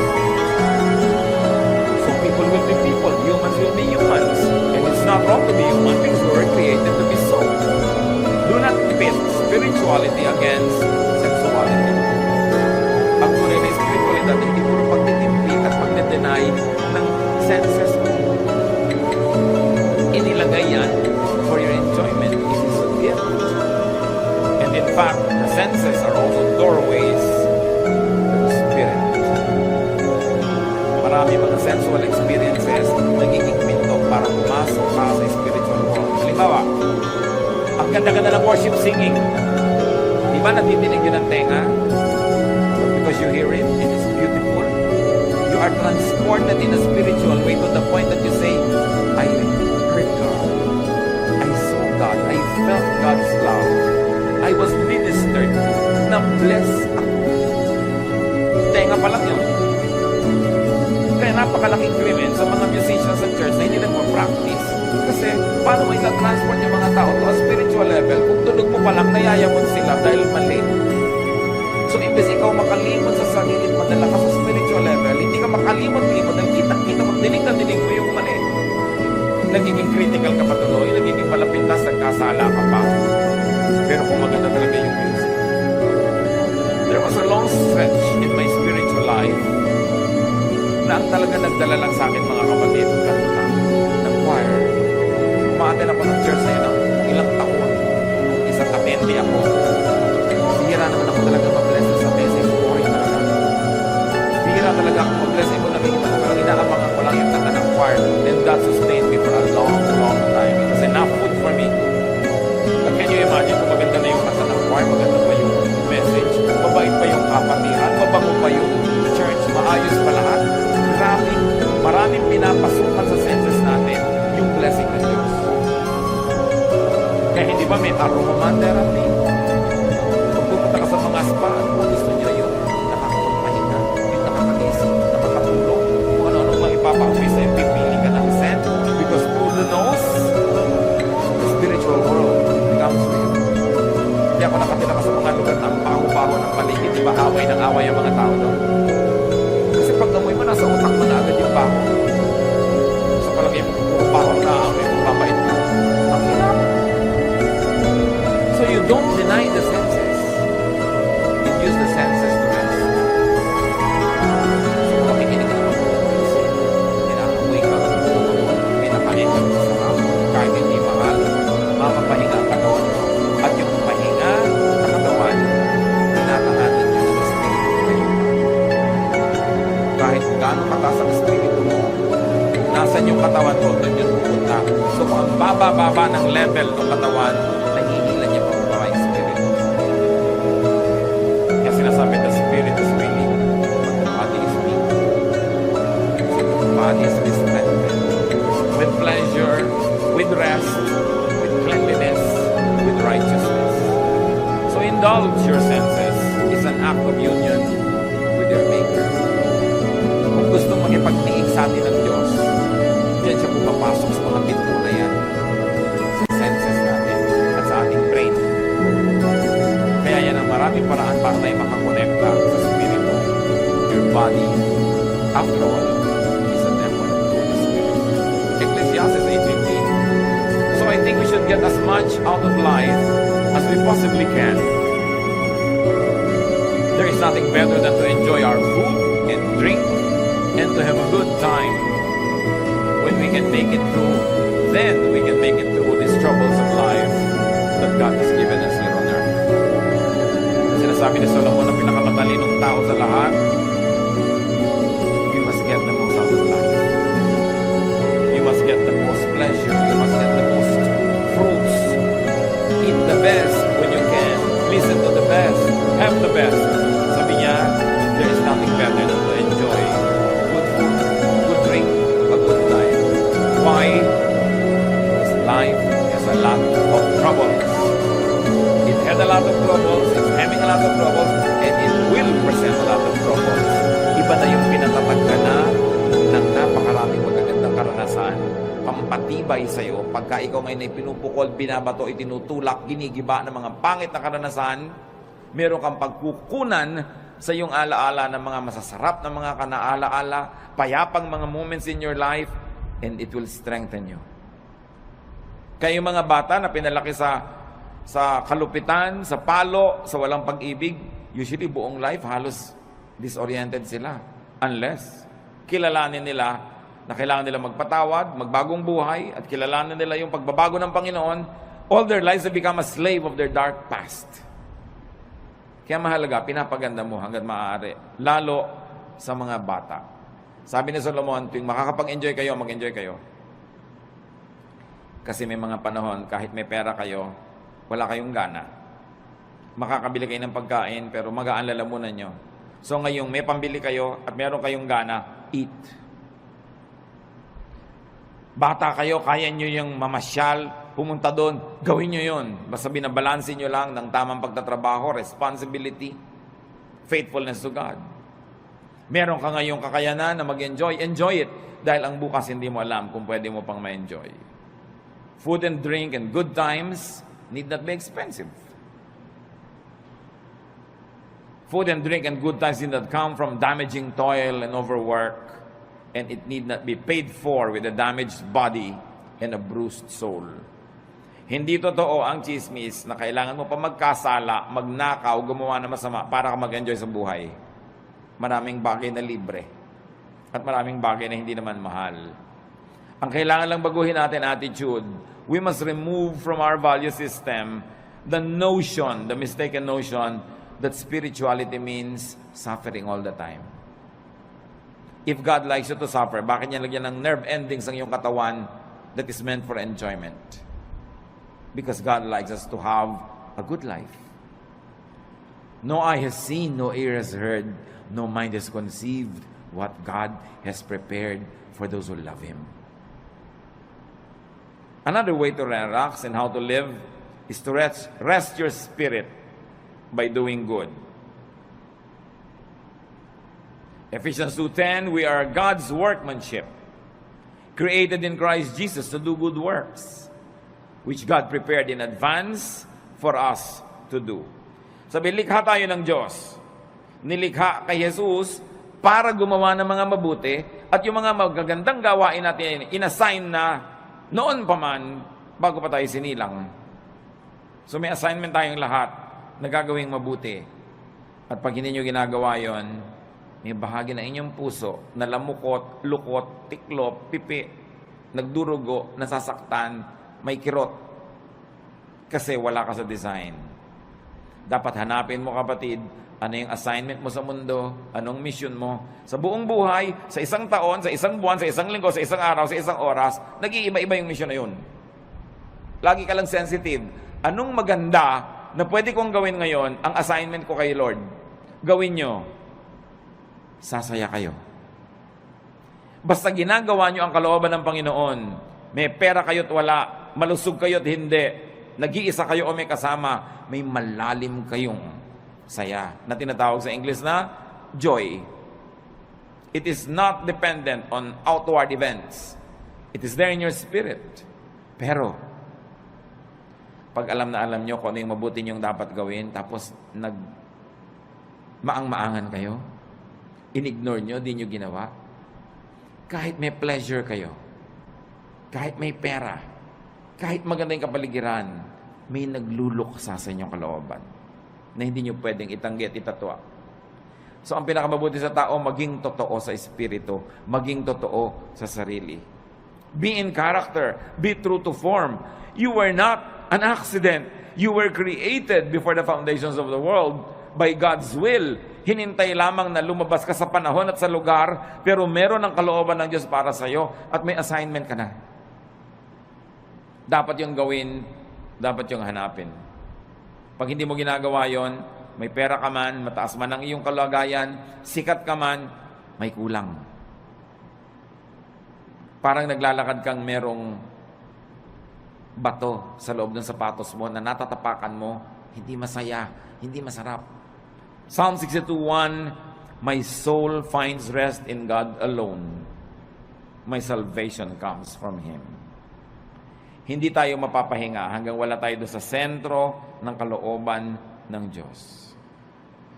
so people will be people. Humans will be humans. And it's not wrong to be human because we were created to be so. Do not pit spirituality against sensuality. Ang tunay na spirituality, hindi puro pagtitimpik at pagdedeny ng senses mo. Inilagay yan for your enjoyment. It is a gift. And in fact, the senses are also doorways to the spirit. Marami mga sensual experiences nagiging pinto para pumasok ka sa spiritual world. Halimbawa, ang ganda-ganda ng worship singing. Di ba natidinig yun ng tenga? Because you hear it and it's beautiful. You are transported in a spiritual way to the point that you say, I heard God. I saw God. I felt God's love. I was ministered. Na-bless ako. Tenga pa lang yun. Kaya napakalaking krimen sa mga musicians sa church na hindi nagpa-practice. Kasi paano mo isa-transport yung mga tao to a spiritual level kung tunog mo pa lang nayayamon sila dahil mali. So imbes ikaw makalimot sa sarili at madala ka sa spiritual level, hindi ka makalimot-limot dahil kita-kita mo, dinig na dinig mo yung mali. Nagiging critical ka pa tuloy, nagiging palapintas, nagkasala ka pa. Pero kung maganda talaga yung music. There was a long stretch in my spiritual life na ang talaga nagdala lang sa akin mga kapatid kanta ng choir. Umaaten ako ng church na yun ng ilang taon. Isang atende ako. Bihira naman ako talaga mag-bless sa message ko. Bihira talaga ako mag-bless. Ito nakikita ko parang inaabangan ko lang yung kanta ng choir. And that sustained me for a long, long time. It was enough food for me. But can you imagine kung maganda na yung kanta ng choir, maganda pa yung message, mabait pa yung kapatiran, mabango pa yung church, maayos pa lahat. Grabe, maraming pinapasukan sa senses natin yung blessing ng Diyos. Kaya hindi ba may aroma therapy? Kung pupunta ka sa mga spa, kung gusto nyo yung nakakapagpahinga, yung nakakagising, nakakatulog, kung ano-anong mga ipapaamoy sa'yo, pipili ka ng scent. Because through the nose, the spiritual world becomes real. Hindi ako nakatila ka sa mga lugar na ang baho-baho ng paligid, di ba away ng away ang mga tao doon? Kasi pag amoy mo, nasa utak mo na agad yung baho. Sa palagay mo, puro baho na amoy mo, mabait mo. Ang hirap. So you don't katawan mo, doon yun pupunta. So kung ang baba-baba ng level ng katawan, nahihila niya pababa yung spirit. Kaya sinasabi, the spirit is willing, but the body is weak. So the body is strengthened with pleasure, with rest, with cleanliness, with righteousness. So indulge your senses is an act of union with your Maker. Kung gusto makipagtiig sa atin ng Diyos, diyan siya pumapasok sa mga pinto na yan, sa senses natin at sa ating brain. Kaya yan ang maraming paraan para tayo makakonekta sa spirito. Your body, after all, is a temple of the Spirit. Ecclesiastes 8:15. So I think we should get as much out of life as we possibly can. There is nothing better than to enjoy our food and drink and to have a good time. When we can make it through, then we can make it through these troubles of life that God has given us here on earth. Sinasabi ni Solomon na pinakamatalinong tao sa lahat, you must get the most out of life. You must get the most pleasure. You must get the most fruits. Eat the best when you can. Listen to the best. Have the best. Sabi niya, there is nothing better than to enjoy good food, good drink, a good life. Why? Because life has a lot of troubles. It had a lot of troubles, it's having a lot of troubles, and it will present a lot of troubles. Iba na yung pinatatag ka na ng napakaraming magagandang karanasan, pampatibay sa'yo, pagka ikaw ngayon ay pinupukol, binabato, itinutulak, ginigiba ng mga pangit na karanasan, meron kang pagkukunan sa iyong alaala ng mga masasarap na mga kanaalaala, payapang mga moments in your life, and it will strengthen you. Kaya yung mga bata na pinalaki sa kalupitan, sa palo, sa walang pag-ibig, usually buong life halos disoriented sila. Unless kilalanin nila na kailangan nila magpatawad, magbagong buhay, at kilalanin nila yung pagbabago ng Panginoon, all their lives they become a slave of their dark past. Kaya mahalaga, pinapaganda mo hanggang maaari, lalo sa mga bata. Sabi ni Solomon, tuwing makakapag-enjoy kayo, mag-enjoy kayo. Kasi may mga panahon, kahit may pera kayo, wala kayong gana. Makakabili kayo ng pagkain, pero magaan lalamunan nyo. So ngayong may pambili kayo at meron kayong gana, eat. Bata kayo, kaya nyo yung mamasyal, pumunta doon, gawin nyo yun. Basta binabalansin nyo lang ng tamang pagtatrabaho, responsibility, faithfulness to God. Meron ka ngayong kakayanan na mag-enjoy, enjoy it. Dahil ang bukas hindi mo alam kung pwede mo pang ma-enjoy. Food and drink and good times need not be expensive. Food and drink and good times need not come from damaging toil and overwork. And it need not be paid for with a damaged body and a bruised soul. Hindi totoo ang chismis na kailangan mo pa magkasala, magnakaw, gumawa na masama para ka mag-enjoy sa buhay. Maraming bagay na libre. At maraming bagay na hindi naman mahal. Ang kailangan lang baguhin natin attitude. We must remove from our value system the notion, the mistaken notion that spirituality means suffering all the time. If God likes you to suffer, bakit niya lagyan ng nerve endings ang iyong katawan that is meant for enjoyment? Because God likes us to have a good life. No eye has seen, no ear has heard, no mind has conceived what God has prepared for those who love Him. Another way to relax and how to live is to rest your spirit by doing good. Ephesians 2:10, we are God's workmanship, created in Christ Jesus to do good works, which God prepared in advance for us to do. Sabi, likha tayo ng Diyos. Nilikha kay Jesus para gumawa ng mga mabuti at yung mga magagandang gawain natin, inassign na noon pa man bago pa tayo sinilang. So may assignment tayong lahat na gagawing mabuti. At pag hindi nyo ginagawa yon, may bahagi na inyong puso na lamukot, lukot, tiklop, pipi, nagdurugo, nasasaktan, may kirot. Kasi wala ka sa design. Dapat hanapin mo, kapatid, Ano yung assignment mo sa mundo? Anong mission mo? Sa buong buhay, sa isang taon, sa isang buwan, sa isang linggo, sa isang araw, sa isang oras, nag-iiba-iba yung mission na yun. Lagi ka lang sensitive. Anong maganda na pwede kong gawin ngayon, ang assignment ko kay Lord? Gawin nyo. Sasaya kayo. Basta ginagawa nyo ang kalooban ng Panginoon, may pera kayo't wala, malusog kayo't hindi, nag-iisa kayo o may kasama, may malalim kayong saya na tinatawag sa English na joy. It is not dependent on outward events. It is there in your spirit. Pero, pag alam na alam nyo kung ano yung mabuti nyong dapat gawin, tapos maang-maangan kayo, in-ignore nyo, di nyo ginawa, kahit may pleasure kayo, kahit may pera, kahit maganda yung kapaligiran, may nagluluksa sa inyong kalooban na hindi nyo pwedeng itanggi at itatwa. So, ang pinakamabuti sa tao, maging totoo sa espiritu, maging totoo sa sarili. Be in character, be true to form. You were not an accident. You were created before the foundations of the world by God's will. Hinintay lamang na lumabas ka sa panahon at sa lugar, pero meron ang kalooban ng Diyos para sa iyo at may assignment ka na. Dapat yung gawin, dapat yung hanapin. Pag hindi mo ginagawa yon, may pera ka man, mataas man ang iyong kalagayan, sikat ka man, may kulang. Parang naglalakad kang merong bato sa loob ng sapatos mo na natatapakan mo, hindi masaya, hindi masarap. Psalm 62:1, my soul finds rest in God alone. My salvation comes from Him. Hindi tayo mapapahinga hanggang wala tayo doon sa sentro ng kalooban ng Diyos.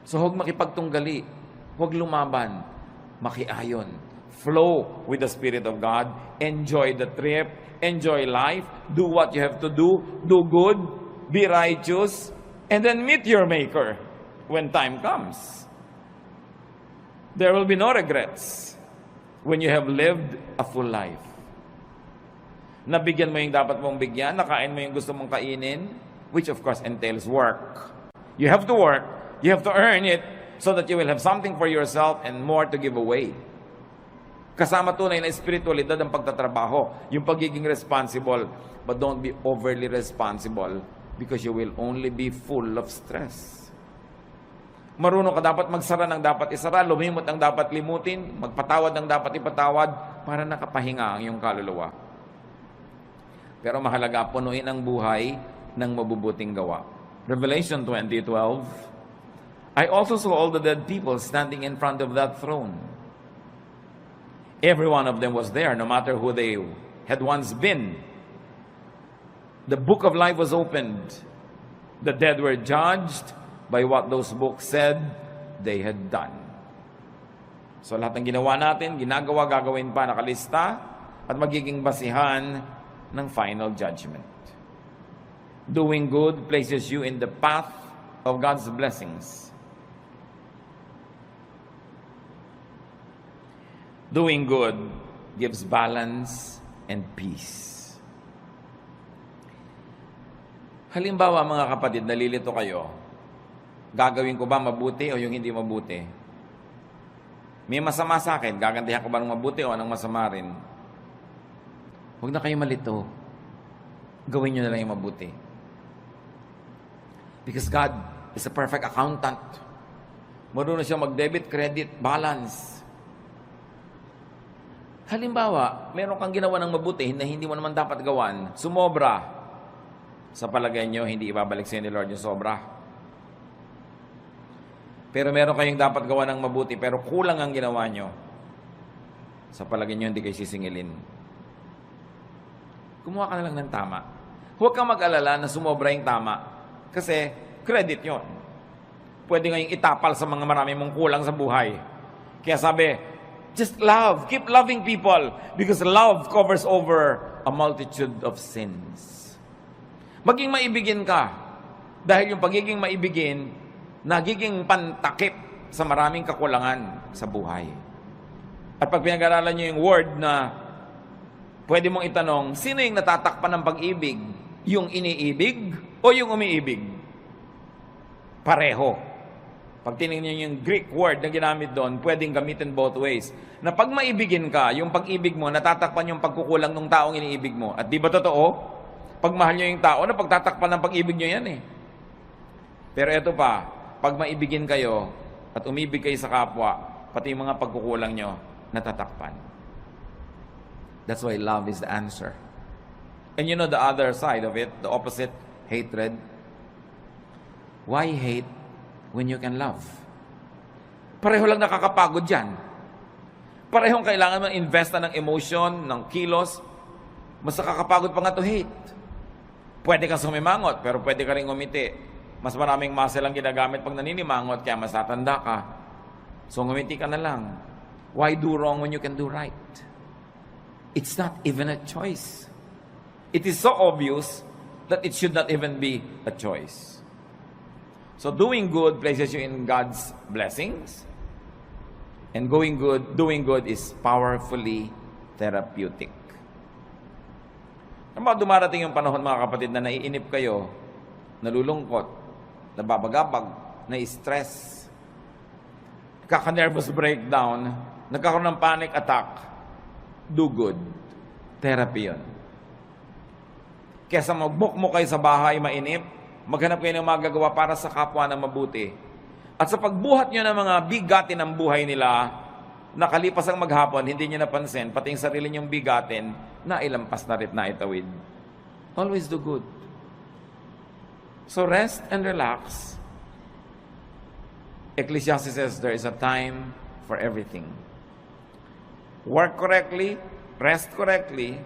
So huwag makipagtunggali, huwag lumaban, makiayon. Flow with the Spirit of God, enjoy the trip, enjoy life, do what you have to do good, be righteous, and then meet your Maker when time comes. There will be no regrets when you have lived a full life. Nabigyan mo yung dapat mong bigyan, nakain mo yung gusto mong kainin, which of course entails work. You have to work, you have to earn it, so that you will have something for yourself and more to give away. Kasama tunay na espiritualidad ang pagtatrabaho, yung pagiging responsible, but don't be overly responsible because you will only be full of stress. Marunong ka dapat magsara ng dapat isara, lumimot ang dapat limutin, magpatawad ng dapat ipatawad, para nakapahinga ang iyong kaluluwa. Pero mahalaga, punuin ang buhay ng mabubuting gawa. Revelation 20:12, I also saw all the dead people standing in front of that throne. Every one of them was there, no matter who they had once been. The book of life was opened. The dead were judged by what those books said they had done. So lahat ng ginawa natin, ginagawa, gagawin pa, nakalista, at magiging basihan ng final judgment. Doing good places you in the path of God's blessings. Doing good gives balance and peace. Halimbawa, mga kapatid, nalilito kayo, gagawin ko ba mabuti o yung hindi mabuti? May masama sa akin, gagantihan ko ba ng mabuti o ng masama rin? Huwag na kayo malito. Gawin nyo na lang yung mabuti. Because God is a perfect accountant. Marunong siya mag-debit, credit, balance. Halimbawa, meron kang ginawa ng mabuti na hindi mo naman dapat gawan, sumobra. Sa palagay nyo, hindi ibabalik sa ni Lord yung sobra. Pero meron kayong dapat gawa ng mabuti, pero kulang ang ginawa nyo. Sa palagay nyo, hindi kayo sisingilin. Kumuha ka na lang ng tama. Huwag kang mag-alala na sumobra yung tama. Kasi, credit yon. Pwede ngayong itapal sa mga marami mong kulang sa buhay. Kaya sabi, just love. Keep loving people. Because love covers over a multitude of sins. Maging maibigin ka. Dahil yung pagiging maibigin, nagiging pantakip sa maraming kakulangan sa buhay. At pag pinag-aralan nyo yung word na pwede mong itanong, sino yung natatakpan ng pag-ibig? Yung iniibig o yung umiibig? Pareho. Pag tinignan niyo yung Greek word na ginamit doon, pwedeng gamitin both ways. Na pag maibigin ka, yung pag-ibig mo, natatakpan yung pagkukulang ng taong iniibig mo. At di ba totoo? Pag mahal nyo yung tao, na pagtatakpan ng pag-ibig nyo yan eh. Pero eto pa, pag maibigin kayo at umibig kayo sa kapwa, pati yung mga pagkukulang nyo, natatakpan. That's why love is the answer. And you know the other side of it, the opposite, hatred. Why hate when you can love? Pareho lang nakakapagod yan. Parehong kailangan mo invest ng emotion, ng kilos. Mas nakakapagod pa nga to hate. Pwede kang sumimangot, pero pwede ka rin ngumiti. Mas maraming muscle ang ginagamit pag naninimangot, kaya mas tatanda ka. So ngumiti ka na lang. Why do wrong when you can do right? It's not even a choice. It is so obvious that it should not even be a choice. So doing good places you in God's blessings. And doing good is powerfully therapeutic. Naman dumarating yung panahon mga kapatid na naiinip kayo, nalulungkot, nababagabag, na-stress, kaka-nervous breakdown, nagkakaroon ng panic attack. Do good. Therapy yun. Kesa mag-book mo kayo sa bahay, mainip, maghanap kayo ng magagawa para sa kapwa na mabuti. At sa pagbuhat nyo ng mga bigatin ng buhay nila, nakalipas ang maghapon, hindi nyo napansin, pati yung sarili nyong bigatin, nailampas na rin na itawid. Always do good. So rest and relax. Ecclesiastes says there is a time for everything. Work correctly, rest correctly,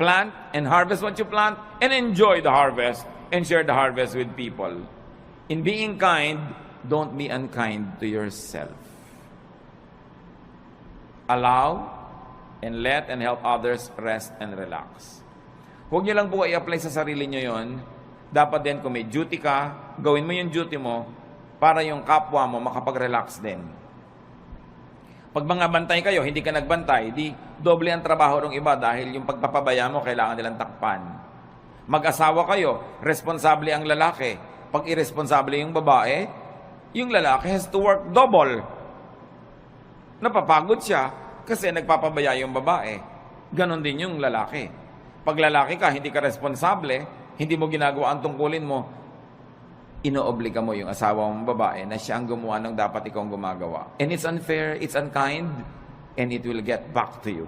plant and harvest what you plant, and enjoy the harvest and share the harvest with people. In being kind, don't be unkind to yourself. Allow and let and help others rest and relax. Huwag niyo lang po i-apply sa sarili niyo yon. Dapat din kung may duty ka, gawin mo yung duty mo para yung kapwa mo makapag-relax din. Pag mga bantay kayo, hindi ka nagbantay, di doble ang trabaho ng iba dahil yung pagpapabaya mo, kailangan nilang takpan. Mag-asawa kayo, responsable ang lalaki. Pag irresponsable yung babae, yung lalaki has to work double. Napapagod siya kasi nagpapabaya yung babae. Ganon din yung lalaki. Pag lalaki ka, hindi ka responsable, hindi mo ginagawa ang tungkulin mo, inoobliga mo yung asawa mong babae na siya ang gumawa ng dapat ikaw gumagawa. And it's unfair, it's unkind, and it will get back to you.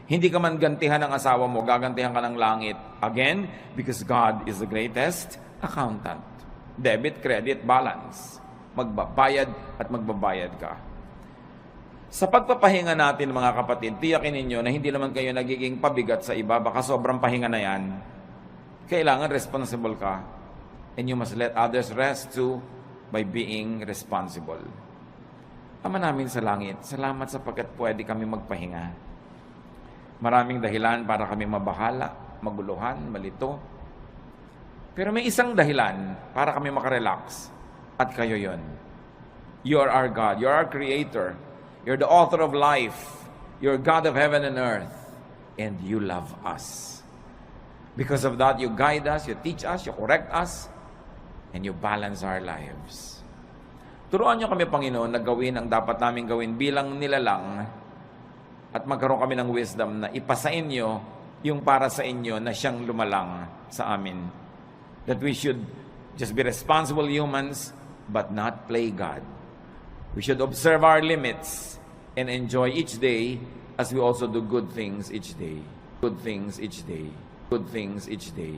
Hindi ka man gantihan ng asawa mo, gagantihan ka ng langit. Again, because God is the greatest accountant. Debit, credit, balance. Magbabayad at magbabayad ka. Sa pagpapahinga natin mga kapatid, tiyakin ninyo na hindi naman kayo nagiging pabigat sa iba, baka sobrang pahinga na yan. Kailangan responsible ka. And you must let others rest too by being responsible. Ama namin sa langit, salamat sapagkat pwede kami magpahinga. Maraming dahilan para kami mabahala, maguluhan, malito. Pero may isang dahilan para kami makarelax. At kayo yon. You are our God. You are our Creator. You're the author of life. You're God of heaven and earth. And you love us. Because of that, you guide us, you teach us, you correct us, and you balance our lives. Turuan niyo kami, Panginoon, na gawin ang dapat namin gawin bilang nilalang at magkaroon kami ng wisdom na ipasa inyo yung para sa inyo na siyang lumalang sa amin. That we should just be responsible humans but not play God. We should observe our limits and enjoy each day as we also do good things each day. Good things each day. Good things each day.